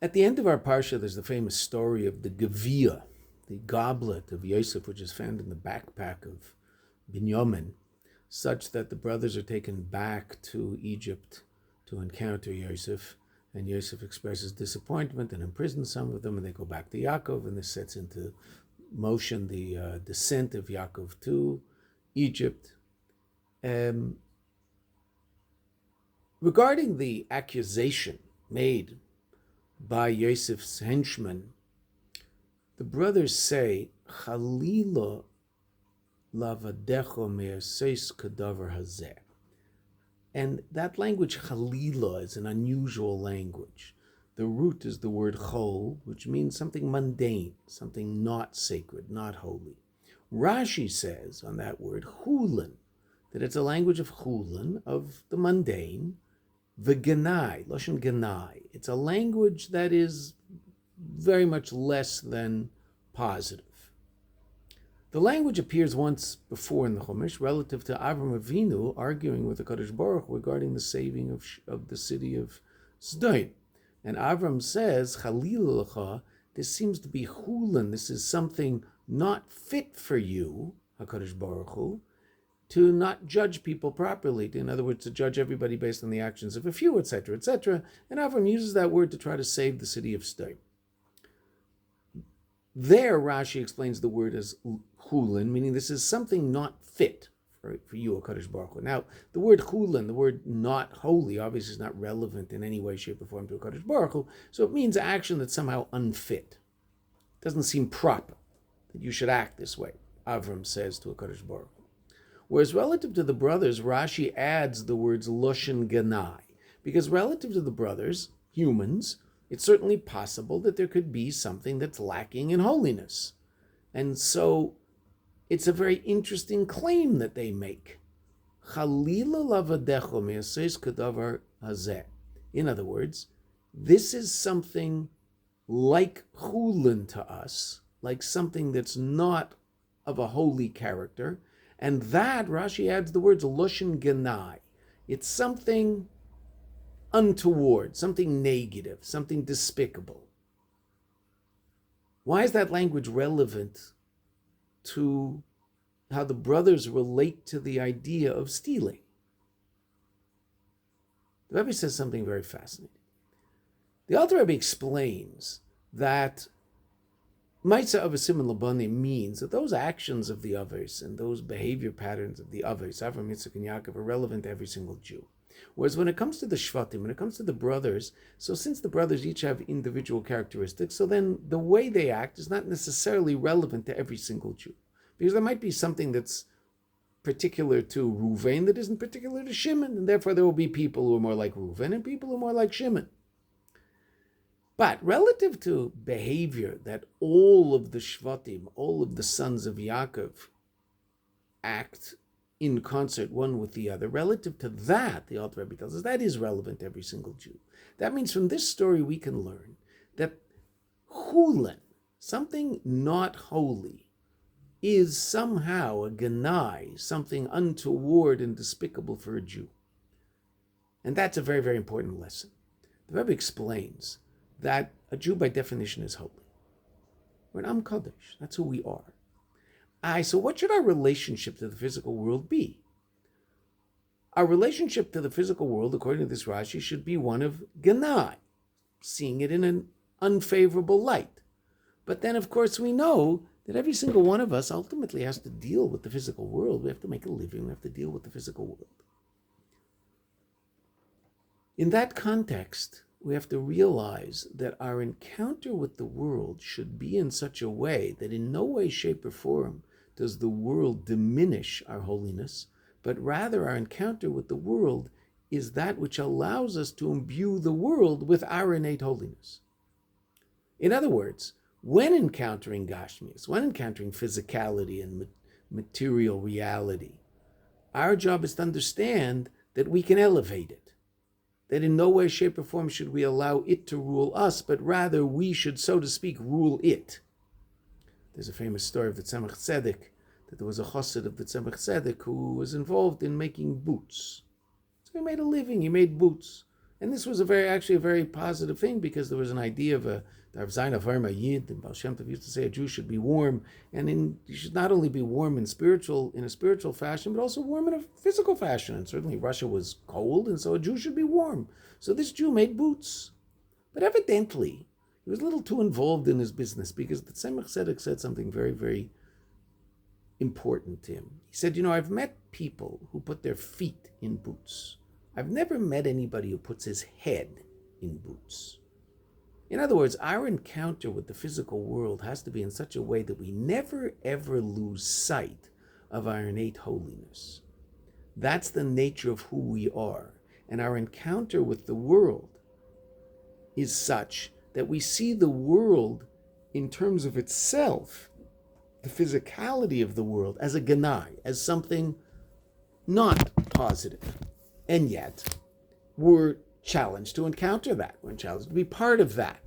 At the end of our parsha, there's the famous story of the Gevia, the goblet of Yosef, which is found in the backpack of Binyamin, such that the brothers are taken back to Egypt to encounter Yosef, and Yosef expresses disappointment and imprisons some of them, and they go back to Yaakov, and this sets into motion the descent of Yaakov to Egypt. Regarding the accusation made by Yosef's henchmen, the brothers say, Chalila lavadecho me'aseis kadavar hazeh. And that language, Chalila, is an unusual language. The root is the word chol, which means something mundane, something not sacred, not holy. Rashi says on that word, chulin, that it's a language of chulin, of the mundane, v'genai, loshen genai. It's a language that is very much less than positive. The language appears once before in the Chumash relative to Avram Avinu arguing with the Kadosh Baruch regarding the saving of the city of Sdom. And Avram says, Chalil lecha, this seems to be chulin, this is something not fit for you, HaKadosh Baruch Hu, to not judge people properly. In other words, to judge everybody based on the actions of a few, etc., etc. And Avram uses that word to try to save the city of Sdom. There, Rashi explains the word as chulin, meaning this is something not fit for you, HaKadosh Baruch Hu. Now, the word chulin, the word not holy, obviously is not relevant in any way, shape, or form to HaKadosh Baruch Hu, so it means action that's somehow unfit. It doesn't seem proper that you should act this way, Avram says to HaKadosh Baruch Hu. Whereas relative to the brothers, Rashi adds the words loshen ganai, because relative to the brothers, humans, it's certainly possible that there could be something that's lacking in holiness. And so it's a very interesting claim that they make. Chalila lavadecho me'aseis kadavar hazeh. In other words, this is something like chulin to us, like something that's not of a holy character, and that, Rashi adds the words loshen genai. It's something untoward, something negative, something despicable. Why is that language relevant to how the brothers relate to the idea of stealing? The Rabbi says something very fascinating. The Alter Rebbe explains that Maisa of a Simon Labani means that those actions of the others and those behavior patterns of the others, Avram, Yitzchak, and Yaakov, are relevant to every single Jew. Whereas when it comes to the Shvatim, when it comes to the brothers, so since the brothers each have individual characteristics, so then the way they act is not necessarily relevant to every single Jew. Because there might be something that's particular to Reuven that isn't particular to Shimon, and therefore there will be people who are more like Reuven and people who are more like Shimon. But relative to behavior that all of the Shvatim, all of the sons of Yaakov act in concert one with the other, relative to that, the Alter Rebbe tells us, that is relevant to every single Jew. That means from this story we can learn that chulin, something not holy, is somehow a ganai, something untoward and despicable for a Jew. And that's a very, very important lesson. The Rebbe explains that a Jew by definition is holy. We're an Am Kadosh, that's who we are. So what should our relationship to the physical world be? Our relationship to the physical world, according to this Rashi, should be one of ganai, seeing it in an unfavorable light. But then, of course, we know that every single one of us ultimately has to deal with the physical world. We have to make a living. We have to deal with the physical world. In that context, we have to realize that our encounter with the world should be in such a way that in no way, shape, or form does the world diminish our holiness, but rather our encounter with the world is that which allows us to imbue the world with our innate holiness. In other words, when encountering Gashmias, when encountering physicality and material reality, our job is to understand that we can elevate it. That in no way, shape, or form should we allow it to rule us, but rather we should, so to speak, rule it. There's a famous story of the Tzemach Tzedek, that there was a chassid of the Tzemach Tzedek who was involved in making boots. So he made a living, he made boots. And this was actually a very positive thing, because there was an idea of the Rav Zayin of Harma Yid, and Baal Shem Tov used to say a Jew should be warm, and you should not only be warm in a spiritual fashion, but also warm in a physical fashion. And certainly Russia was cold, and so a Jew should be warm. So this Jew made boots. But evidently, he was a little too involved in his business, because the Tzemach Tzedek said something very, very important to him. He said, I've met people who put their feet in boots. I've never met anybody who puts his head in boots. In other words, our encounter with the physical world has to be in such a way that we never, ever lose sight of our innate holiness. That's the nature of who we are. And our encounter with the world is such that we see the world in terms of itself, the physicality of the world, as a ganai, as something not positive. And yet, we're challenged to encounter that. We're challenged to be part of that.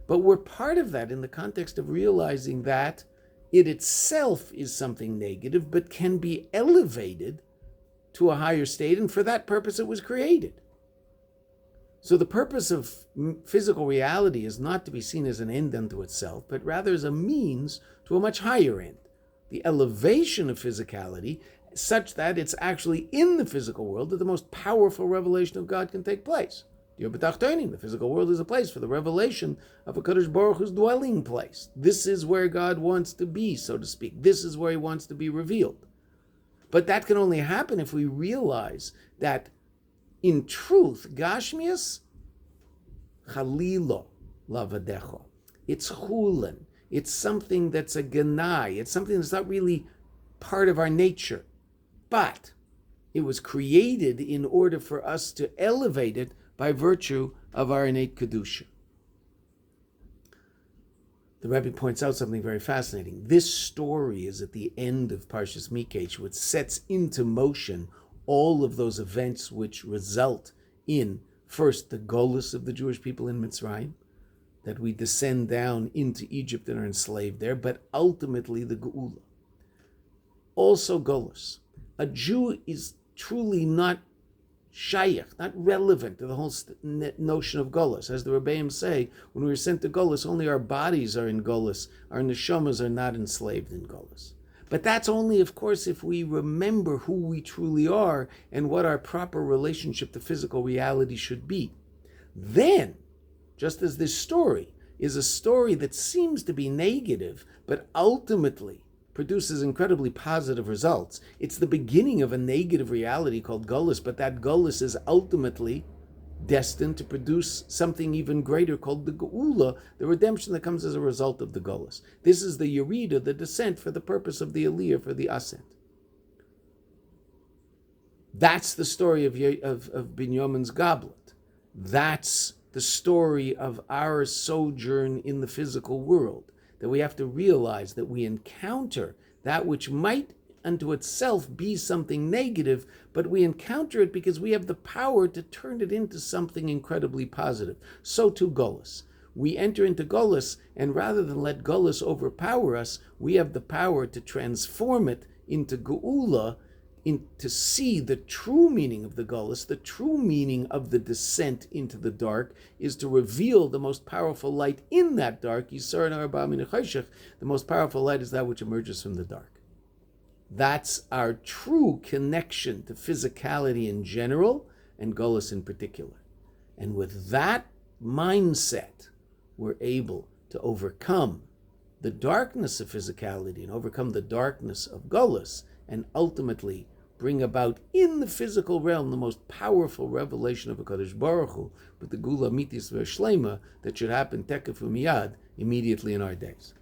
But we're part of that in the context of realizing that it itself is something negative, but can be elevated to a higher state, and for that purpose it was created. So the purpose of physical reality is not to be seen as an end unto itself, but rather as a means to a much higher end. The elevation of physicality, such that it's actually in the physical world that the most powerful revelation of God can take place. The physical world is a place for the revelation of a Kadosh Baruch Hu's dwelling place. This is where God wants to be, so to speak. This is where he wants to be revealed. But that can only happen if we realize that in truth, Gashmias, Chalilo Lavadecho. It's chulin. It's something that's a ganai. It's something that's not really part of our nature. But it was created in order for us to elevate it by virtue of our innate Kedusha. The Rabbi points out something very fascinating. This story is at the end of Parshas Miketz, which sets into motion all of those events which result in, first, the golus of the Jewish people in Mitzrayim, that we descend down into Egypt and are enslaved there, but ultimately the Geula. Also golus. A Jew is truly not shayach, not relevant to the whole notion of golus. As the Rebbeim say, when we were sent to golus, only our bodies are in golus, our neshamas are not enslaved in golus. But that's only, of course, if we remember who we truly are and what our proper relationship to physical reality should be. Then, just as this story is a story that seems to be negative, but ultimately produces incredibly positive results, it's the beginning of a negative reality called Golus, but that Golus is ultimately destined to produce something even greater called the Geula, the redemption that comes as a result of the Golus. This is the Yerida, the descent, for the purpose of the Aliyah, for the ascent. That's the story of Binyamin's goblet. That's the story of our sojourn in the physical world, that we have to realize that we encounter that which might unto itself be something negative, but we encounter it because we have the power to turn it into something incredibly positive. So too Golus. We enter into Golus, and rather than let Golus overpower us, we have the power to transform it into Geula, to see the true meaning of the Golus. The true meaning of the descent into the dark is to reveal the most powerful light in that dark. The most powerful light is that which emerges from the dark. That's our true connection to physicality in general and Golus in particular. And with that mindset, we're able to overcome the darkness of physicality and overcome the darkness of Golus, and ultimately bring about in the physical realm the most powerful revelation of a Kadosh Baruch Hu, with the Gula Mitis V'Shlema that should happen Tekef U'Miyad immediately in our days.